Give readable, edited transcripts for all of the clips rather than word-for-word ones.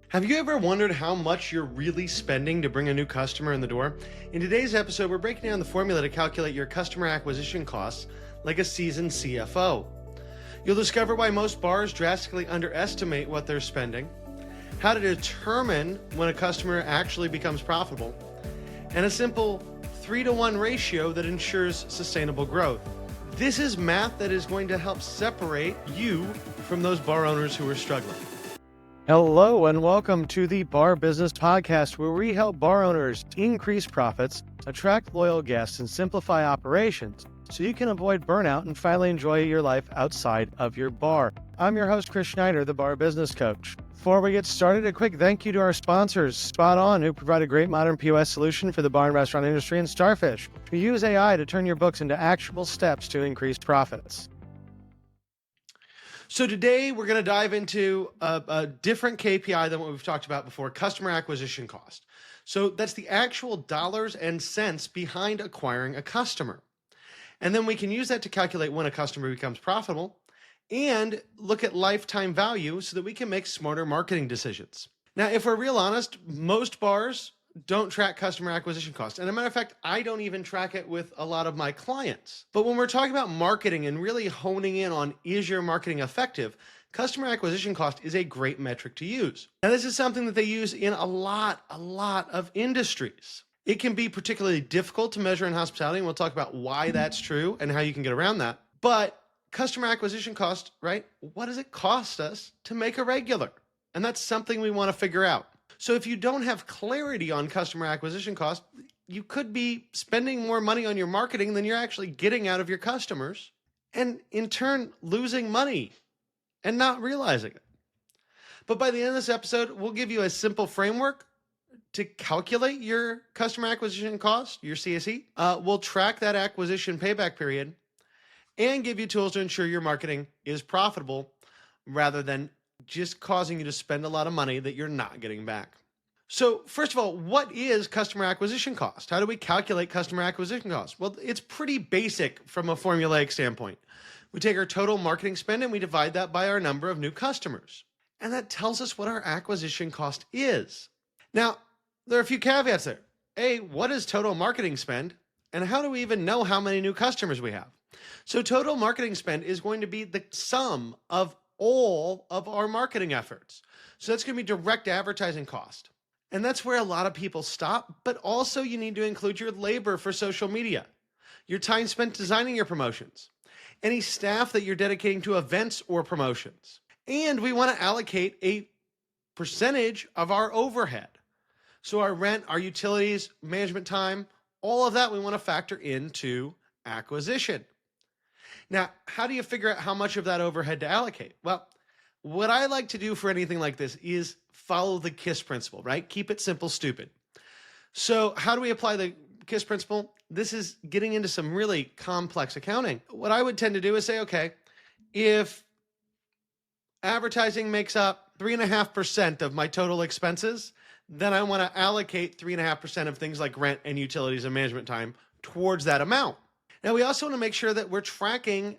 Have you ever wondered how much you're really spending to bring a new customer in the door? In today's episode, we're breaking down the formula to calculate your customer acquisition costs like a seasoned CFO. You'll discover why most bars drastically underestimate what they're spending, how to determine when a customer actually becomes profitable, and a simple 3-to-1 ratio that ensures sustainable growth. This is math that is going to help separate you from those bar owners who are struggling. Hello and welcome to the Bar Business Podcast, where we help bar owners increase profits, attract loyal guests, and simplify operations so you can avoid burnout and finally enjoy your life outside of your bar. I'm your host, Chris Schneider, the Bar Business Coach. Before we get started, a quick thank you to our sponsors, Spot On, who provide a great modern POS solution for the bar and restaurant industry, and Starfish, who use AI to turn your books into actionable steps to increase profits. So today we're going to dive into a different KPI than what we've talked about before, customer acquisition cost. So that's the actual dollars and cents behind acquiring a customer. And then we can use that to calculate when a customer becomes profitable and look at lifetime value so that we can make smarter marketing decisions. Now, if we're real honest, most bars don't track customer acquisition costs. And as a matter of fact, I don't even track it with a lot of my clients. But when we're talking about marketing and really honing in on, is your marketing effective? Customer acquisition cost is a great metric to use. Now, this is something that they use in a lot of industries. It can be particularly difficult to measure in hospitality, and we'll talk about why that's true and how you can get around that. But customer acquisition cost, right? What does it cost us to make a regular? And that's something we want to figure out. So if you don't have clarity on customer acquisition cost, you could be spending more money on your marketing than you're actually getting out of your customers, and in turn losing money and not realizing it. But by the end of this episode, we'll give you a simple framework to calculate your customer acquisition cost, your CAC. We'll track that acquisition payback period and give you tools to ensure your marketing is profitable rather than just causing you to spend a lot of money that you're not getting back. So first of all, what is customer acquisition cost? How do we calculate customer acquisition cost? Well, it's pretty basic from a formulaic standpoint. We take our total marketing spend and we divide that by our number of new customers. And that tells us what our acquisition cost is. Now, there are a few caveats there. A, what is total marketing spend? And how do we even know how many new customers we have? So total marketing spend is going to be the sum of all of our marketing efforts. So that's going to be direct advertising cost. And that's where a lot of people stop, but also you need to include your labor for social media, your time spent designing your promotions, any staff that you're dedicating to events or promotions. And we want to allocate a percentage of our overhead. So our rent, our utilities, management time, all of that we want to factor into acquisition. Now, how do you figure out how much of that overhead to allocate? Well, what I like to do for anything like this is follow the KISS principle, right? Keep it simple, stupid. So how do we apply the KISS principle? This is getting into some really complex accounting. What I would tend to do is say, okay, if advertising makes up 3.5% of my total expenses, then I want to allocate 3.5% of things like rent and utilities and management time towards that amount. Now, we also want to make sure that we're tracking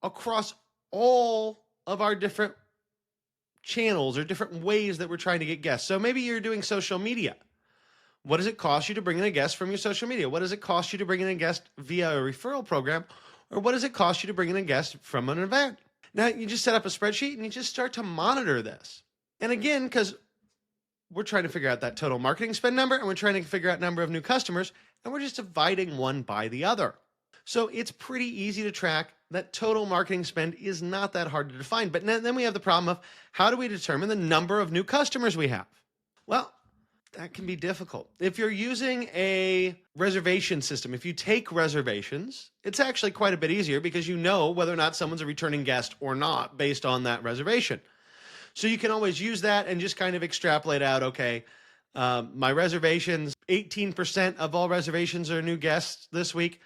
across all of our different channels or different ways that we're trying to get guests. So maybe you're doing social media. What does it cost you to bring in a guest from your social media? What does it cost you to bring in a guest via a referral program? Or what does it cost you to bring in a guest from an event? Now, you just set up a spreadsheet and you just start to monitor this. And again, because we're trying to figure out that total marketing spend number and we're trying to figure out number of new customers, and we're just dividing one by the other. So it's pretty easy to track. That total marketing spend is not that hard to define. But then we have the problem of, how do we determine the number of new customers we have? Well, that can be difficult. If you're using a reservation system, if you take reservations, it's actually quite a bit easier because you know whether or not someone's a returning guest or not based on that reservation. So you can always use that and just kind of extrapolate out, okay, my reservations, 18% of all reservations are new guests this week.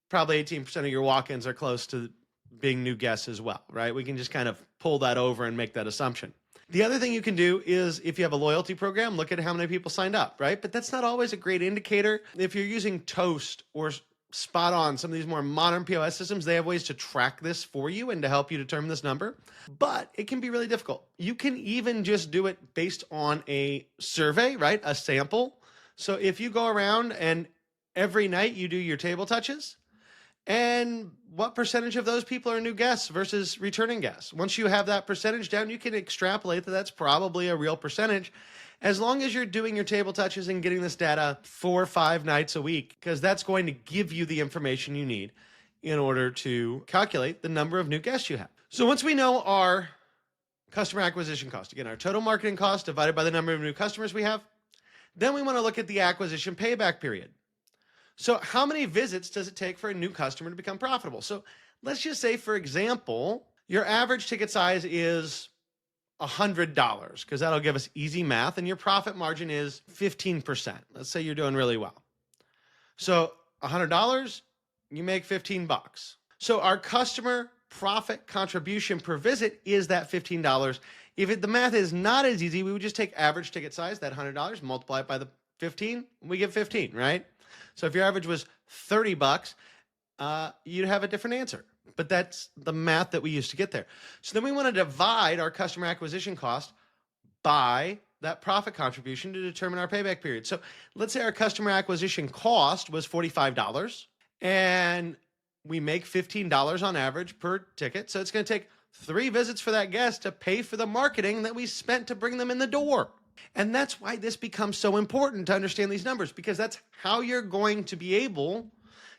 Probably 18% of your walk-ins are close to being new guests as well, right? We can just kind of pull that over and make that assumption. The other thing you can do is, if you have a loyalty program, look at how many people signed up, right? But that's not always a great indicator. If you're using Toast or spot on. Some of these more modern POS systems, they have ways to track this for you and to help you determine this number, but it can be really difficult. You can even just do it based on a survey, right? A sample. So if you go around and every night you do your table touches, and what percentage of those people are new guests versus returning guests? Once you have that percentage down, you can extrapolate that that's probably a real percentage, as long as you're doing your table touches and getting this data 4 or 5 nights a week, because that's going to give you the information you need in order to calculate the number of new guests you have. So once we know our customer acquisition cost, again, our total marketing cost divided by the number of new customers we have, then we want to look at the acquisition payback period. So how many visits does it take for a new customer to become profitable? So let's just say, for example, your average ticket size is $100, because that'll give us easy math, and your profit margin is 15%. Let's say you're doing really well. So $100, you make 15 bucks. So our customer profit contribution per visit is that $15. If the math is not as easy, we would just take average ticket size, that $100, multiply it by the 15, we get 15, right? So if your average was 30 bucks, you'd have a different answer. But that's the math that we use to get there. So then we want to divide our customer acquisition cost by that profit contribution to determine our payback period. So let's say our customer acquisition cost was $45 and we make $15 on average per ticket. So it's going to take 3 visits for that guest to pay for the marketing that we spent to bring them in the door. And that's why this becomes so important to understand these numbers, because that's how you're going to be able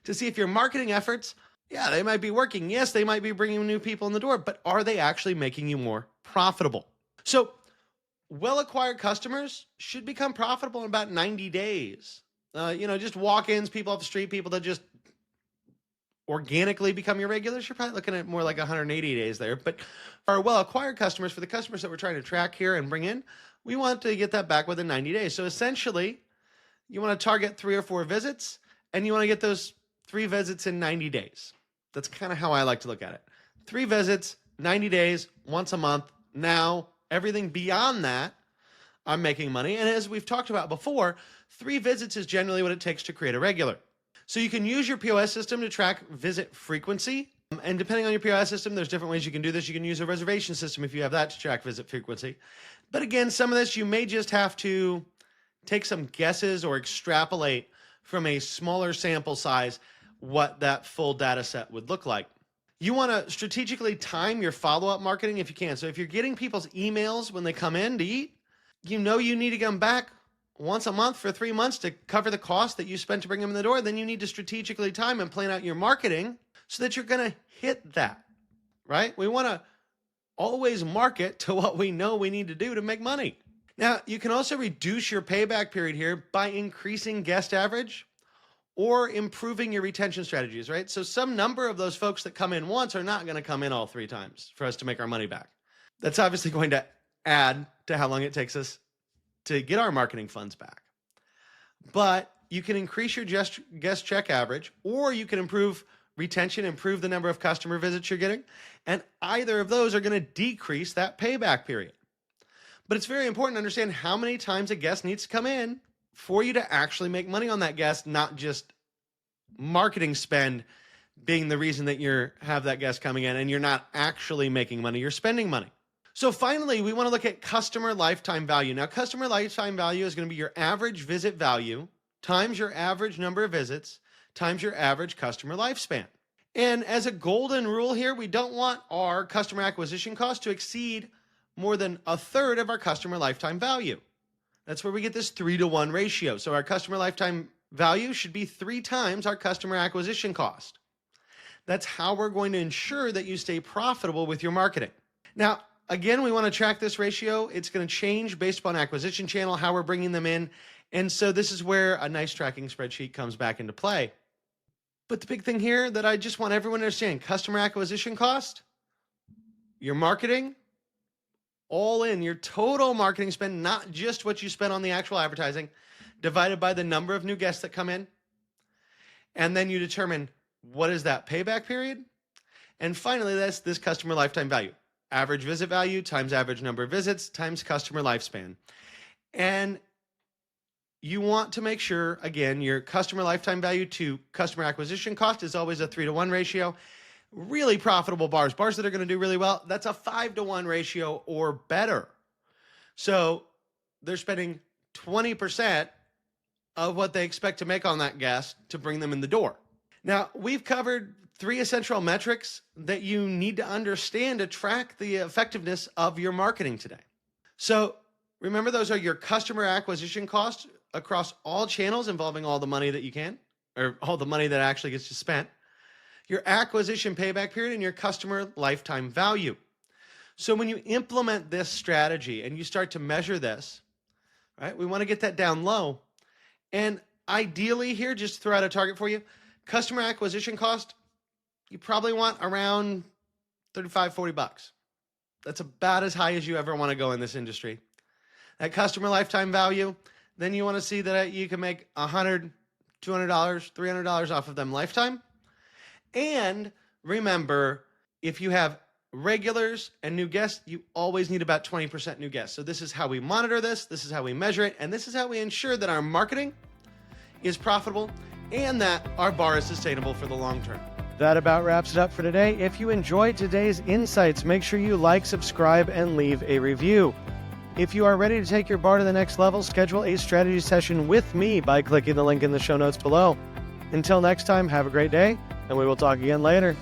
to see if your marketing efforts, yeah, they might be working. Yes, they might be bringing new people in the door, but are they actually making you more profitable? So well-acquired customers should become profitable in about 90 days. Just walk-ins, people off the street, people that just organically become your regulars, you're probably looking at more like 180 days there. But for our well-acquired customers, for the customers that we're trying to track here and bring in, we want to get that back within 90 days. So essentially, you want to target 3 or 4 visits, and you want to get those 3 visits in 90 days. That's kind of how I like to look at it. 3 visits, 90 days, once a month. Now, everything beyond that, I'm making money. And as we've talked about before, 3 visits is generally what it takes to create a regular. So you can use your POS system to track visit frequency. And depending on your POS system, there's different ways you can do this. You can use a reservation system if you have that to track visit frequency. But again, some of this you may just have to take some guesses or extrapolate from a smaller sample size what that full data set would look like. You want to strategically time your follow-up marketing if you can. So if you're getting people's emails when they come in to eat, you need to come back once a month for 3 months to cover the cost that you spent to bring them in the door, then you need to strategically time and plan out your marketing so that you're going to hit that, right? We want to always market to what we know we need to do to make money. Now, you can also reduce your payback period here by increasing guest average or improving your retention strategies, right? So some number of those folks that come in once are not going to come in all 3 times for us to make our money back. That's obviously going to add to how long it takes us to get our marketing funds back. But you can increase your guest check average, or you can improve retention, improve the number of customer visits you're getting, and either of those are going to decrease that payback period. But it's very important to understand how many times a guest needs to come in for you to actually make money on that guest, not just marketing spend being the reason that you have that guest coming in and you're not actually making money, you're spending money. So finally, we want to look at customer lifetime value. Now, customer lifetime value is going to be your average visit value times your average number of visits times your average customer lifespan. And as a golden rule here, we don't want our customer acquisition cost to exceed more than 1/3 of our customer lifetime value. That's where we get this 3-to-1 ratio. So our customer lifetime value should be 3 times our customer acquisition cost. That's how we're going to ensure that you stay profitable with your marketing. Now, again, we want to track this ratio. It's going to change based upon acquisition channel, how we're bringing them in. And so this is where a nice tracking spreadsheet comes back into play. But the big thing here that I just want everyone to understand, customer acquisition cost, your marketing, all in, your total marketing spend, not just what you spend on the actual advertising, divided by the number of new guests that come in. And then you determine what is that payback period. And finally, that's this customer lifetime value. Average visit value times average number of visits times customer lifespan. And you want to make sure, again, your customer lifetime value to customer acquisition cost is always a 3-to-1 ratio. Really profitable bars that are going to do really well, that's a 5-to-1 ratio or better. So they're spending 20% of what they expect to make on that guest to bring them in the door. Now, we've covered 3 essential metrics that you need to understand to track the effectiveness of your marketing today. So remember, those are your customer acquisition costs across all channels involving all the money that you can, or all the money that actually gets spent, your acquisition payback period, and your customer lifetime value. So when you implement this strategy and you start to measure this, right, we want to get that down low. And ideally here, just to throw out a target for you, customer acquisition cost, you probably want around $35, $40. That's about as high as you ever want to go in this industry. That customer lifetime value, then you want to see that you can make $100, $200, $300 off of them lifetime. And remember, if you have regulars and new guests, you always need about 20% new guests. So this is how we monitor this is how we measure it, and this is how we ensure that our marketing is profitable and that our bar is sustainable for the long term. That about wraps it up for today. If you enjoyed today's insights, make sure you like, subscribe, and leave a review. If you are ready to take your bar to the next level, schedule a strategy session with me by clicking the link in the show notes below. Until next time, have a great day, and we will talk again later.